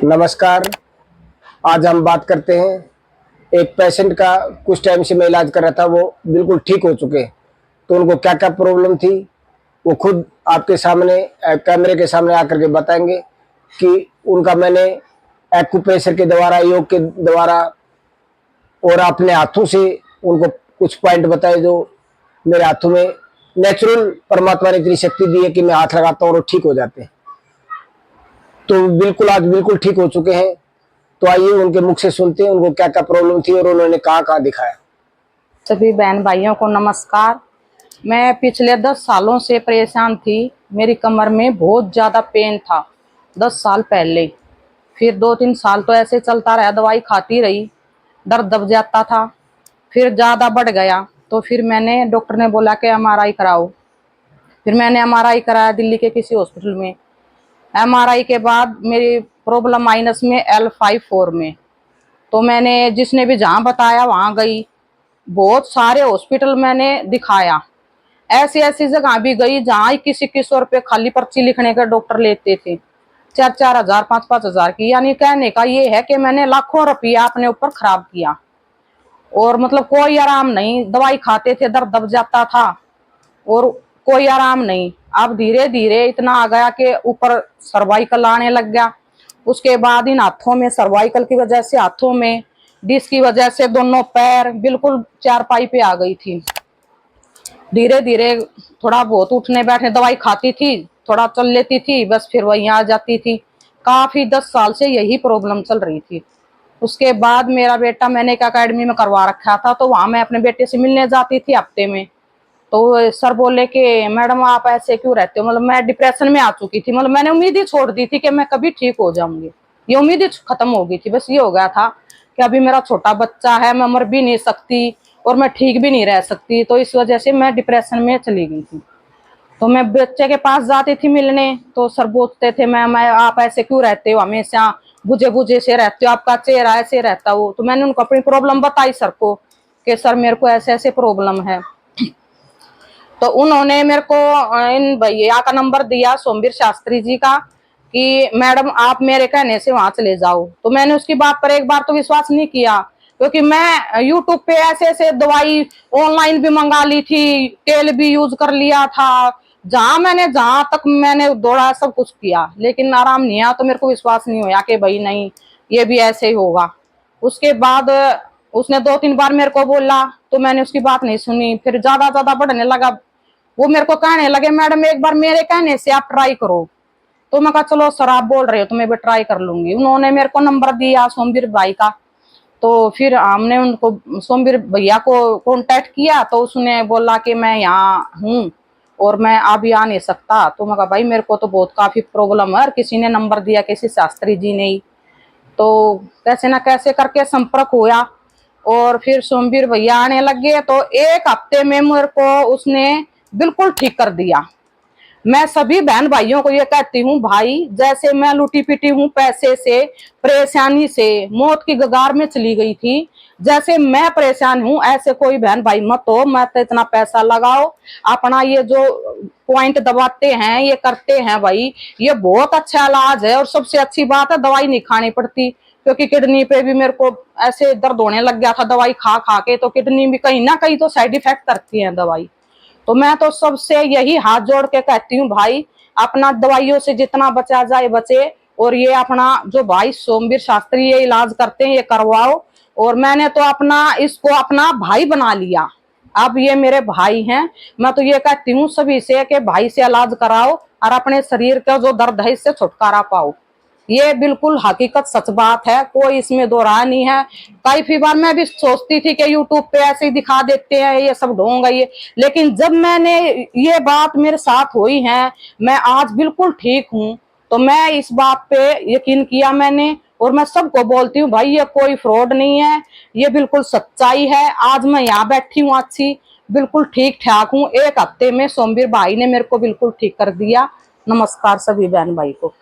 नमस्कार। आज हम बात करते हैं एक पेशेंट का। कुछ टाइम से मैं इलाज कर रहा था, वो बिल्कुल ठीक हो चुके। तो उनको क्या क्या प्रॉब्लम थी वो खुद आपके सामने कैमरे के सामने आकर के बताएंगे कि उनका मैंने एक्यूप्रेशर के द्वारा, योग के द्वारा और अपने हाथों से उनको कुछ पॉइंट बताए जो मेरे हाथों में नेचुरल परमात्मा ने इतनी शक्ति दी है कि मैं हाथ लगाता हूँ और वो ठीक हो जाते हैं। तो बिल्कुल आज बिल्कुल ठीक हो चुके हैं। तो आइए उनके मुख से सुनते हैं उनको क्या क्या प्रॉब्लम थी और उन्होंने कहाँ कहाँ दिखाया। सभी बहन भाइयों को नमस्कार। मैं पिछले 10 सालों से परेशान थी। मेरी कमर में बहुत ज़्यादा पेन था 10 साल पहले। फिर 2-3 साल तो ऐसे चलता रहा, दवाई खाती रही, दर्द दब जाता था। फिर ज़्यादा बढ़ गया तो फिर मैंने, डॉक्टर ने बोला कि MRI कराओ। फिर मैंने MRI कराया दिल्ली के किसी हॉस्पिटल में। MRI के बाद मेरी प्रॉब्लम माइनस में L5-4 में। तो मैंने जिसने भी जहाँ बताया वहाँ गई, बहुत सारे हॉस्पिटल मैंने दिखाया, ऐसी ऐसी जगह भी गई जहाँ 21-21 रुपए खाली पर्ची लिखने का डॉक्टर लेते थे, 4-4 हजार 5-5 हजार की। यानी कहने का ये है कि मैंने लाखों रुपया अपने ऊपर खराब किया और मतलब कोई आराम नहीं। दवाई खाते थे, दर्द दब जाता था और कोई आराम नहीं। अब धीरे धीरे इतना आ गया कि ऊपर सर्वाइकल आने लग गया। उसके बाद इन हाथों में, सर्वाइकल की वजह से हाथों में, डिस्क की वजह से दोनों पैर बिल्कुल चारपाई पे आ गई थी। धीरे धीरे थोड़ा बहुत उठने बैठने, दवाई खाती थी, थोड़ा चल लेती थी, बस फिर वहीं आ जाती थी। काफी 10 साल से यही प्रॉब्लम चल रही थी। उसके बाद मेरा बेटा, मैंने एक अकेडमी में करवा रखा था, तो वहां मैं अपने बेटे से मिलने जाती थी हफ्ते में। तो सर बोले कि मैडम आप ऐसे क्यों रहते हो। मतलब मैं डिप्रेशन में आ चुकी थी। मतलब मैंने उम्मीद ही छोड़ दी थी कि मैं कभी ठीक हो जाऊंगी। ये उम्मीद ही खत्म हो गई थी। बस ये हो गया था कि अभी मेरा छोटा बच्चा है, मैं मर भी नहीं सकती और मैं ठीक भी नहीं रह सकती। तो इस वजह से मैं डिप्रेशन में चली गई थी। तो मैं बच्चे के पास जाती थी मिलने, तो सर बोलते थे मैं आप ऐसे क्यों रहते हो, हमेशा बुझे बुझे से रहते हो, आपका चेहरा ऐसे रहता हो। तो मैंने उनको अपनी प्रॉब्लम बताई सर को कि सर मेरे को ऐसे ऐसे प्रॉब्लम है। तो उन्होंने मेरे को इन भैया का नंबर दिया, सोमवीर शास्त्री जी का, कि मैडम आप मेरे कहने से वहां चले जाओ। तो मैंने उसकी बात पर एक बार तो विश्वास नहीं किया, क्योंकि मैं यूट्यूब पे ऐसे ऐसे दवाई ऑनलाइन भी मंगा ली थी, तेल भी यूज कर लिया था, जहां तक मैंने दौड़ा सब कुछ किया, लेकिन आराम नहीं आया। तो मेरे को विश्वास नहीं हुआ कि भाई नहीं, ये भी ऐसे ही होगा। उसके बाद उसने 2-3 बार मेरे को बोला, तो मैंने उसकी बात नहीं सुनी। फिर ज्यादा बढ़ने लगा। वो मेरे को कहने लगे मैडम एक बार मेरे कहने से आप ट्राई करो। तो मैं कहा चलो सर आप बोल रहे हो तो मैं भी ट्राई कर लूंगी। उन्होंने मेरे को नंबर दिया सोमवीर भाई का। तो फिर हमने उनको, सोमवीर भैया को कांटेक्ट किया। तो उसने बोला कि मैं यहाँ हूँ और मैं अभी आ नहीं सकता। तो मैं कहा भाई मेरे को तो बहुत काफी प्रॉब्लम है और किसी ने नंबर दिया, किसी शास्त्री जी ने ही। तो कैसे ना कैसे करके संपर्क हुआ और फिर सोमवीर भैया आने लगे। तो 1 हफ्ते में मेरे को उसने बिल्कुल ठीक कर दिया। मैं सभी बहन भाइयों को ये कहती हूँ, भाई जैसे मैं लुटी पिटी हूँ, पैसे से, परेशानी से, मौत की कगार में चली गई थी, जैसे मैं परेशान हूँ ऐसे कोई बहन भाई मत हो। मत इतना पैसा लगाओ, अपना ये जो पॉइंट दबाते हैं, ये करते हैं भाई, ये बहुत अच्छा इलाज है। और सबसे अच्छी बात है, दवाई नहीं खानी पड़ती। क्योंकि किडनी पे भी मेरे को ऐसे दर्द होने लग गया था दवाई खा खा के। तो किडनी भी कहीं ना कहीं तो साइड इफेक्ट करती है दवाई। तो मैं तो सबसे यही हाथ जोड़ के कहती हूँ, भाई अपना दवाइयों से जितना बचा जाए बचे। और ये अपना जो भाई सोमवीर शास्त्री ये इलाज करते हैं, ये करवाओ। और मैंने तो अपना इसको अपना भाई बना लिया। अब ये मेरे भाई हैं। मैं तो ये कहती हूँ सभी से कि भाई से इलाज कराओ और अपने शरीर का जो दर्द है इससे छुटकारा पाओ। ये बिल्कुल हकीकत सच बात है, कोई इसमें दो राय नहीं है। कई बार मैं भी सोचती थी कि यूट्यूब पे ऐसे ही दिखा देते हैं, ये सब ढोंग है ये। लेकिन जब मैंने ये बात मेरे साथ हुई है, मैं आज बिल्कुल ठीक हूँ। तो मैं इस बात पे यकीन किया मैंने। और मैं सबको बोलती हूँ भाई ये कोई फ्रॉड नहीं है, ये बिल्कुल सच्चाई है। आज मैं यहाँ बैठी हूँ अच्छी, बिल्कुल ठीक ठाक हूँ। 1 हफ्ते में सोमवीर भाई ने मेरे को बिल्कुल ठीक कर दिया। नमस्कार सभी बहन भाई को।